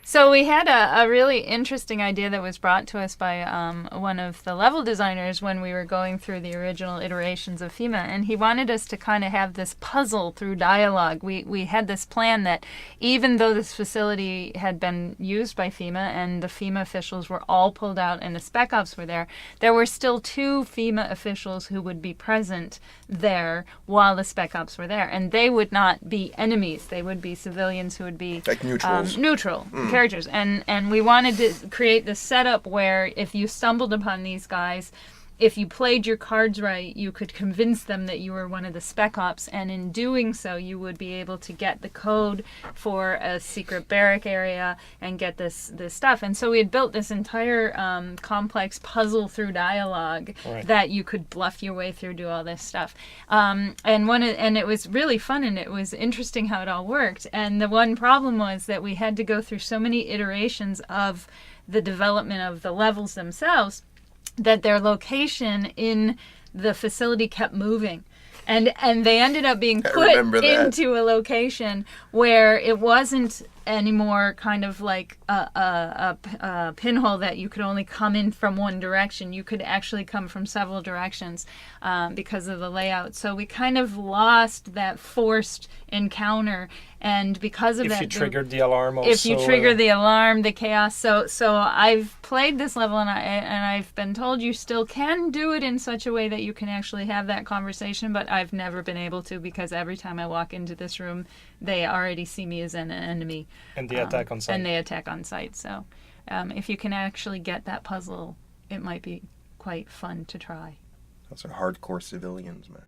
So we had a really interesting idea that was brought to us by one of the level designers when we were going through the original iterations of FEMA, and he wanted us to kind of have this puzzle through dialogue. We had this plan that even though this facility had been used by FEMA and the FEMA officials were all pulled out and the spec ops were there were still two FEMA officials who would be present there while the spec ops were there, and they would not be enemies. They would be civilians who would be like neutrals. Neutral characters. And we wanted to create this setup where if you stumbled upon these guys, if you played your cards right, you could convince them that you were one of the spec ops, and in doing so, you would be able to get the code for a secret barrack area and get this stuff. And so we had built this entire complex puzzle through dialogue that you could bluff your way through, do all this stuff. And it was really fun, and it was interesting how it all worked. And the one problem was that we had to go through so many iterations of the development of the levels themselves that their location in the facility kept moving. And they ended up being put into a location where it wasn't anymore kind of like a pinhole that you could only come in from one direction. You could actually come from several directions because of the layout. So we kind of lost that forced encounter. And because of that, if you triggered the alarm also. If you trigger the alarm, the chaos. So I've played this level, and I've been told you still can do it in such a way that you can actually have that conversation, but I've never been able to, because every time I walk into this room, they already see me as an enemy. And they attack on site. And they attack on site. So if you can actually get that puzzle, it might be quite fun to try. Those are hardcore civilians, man.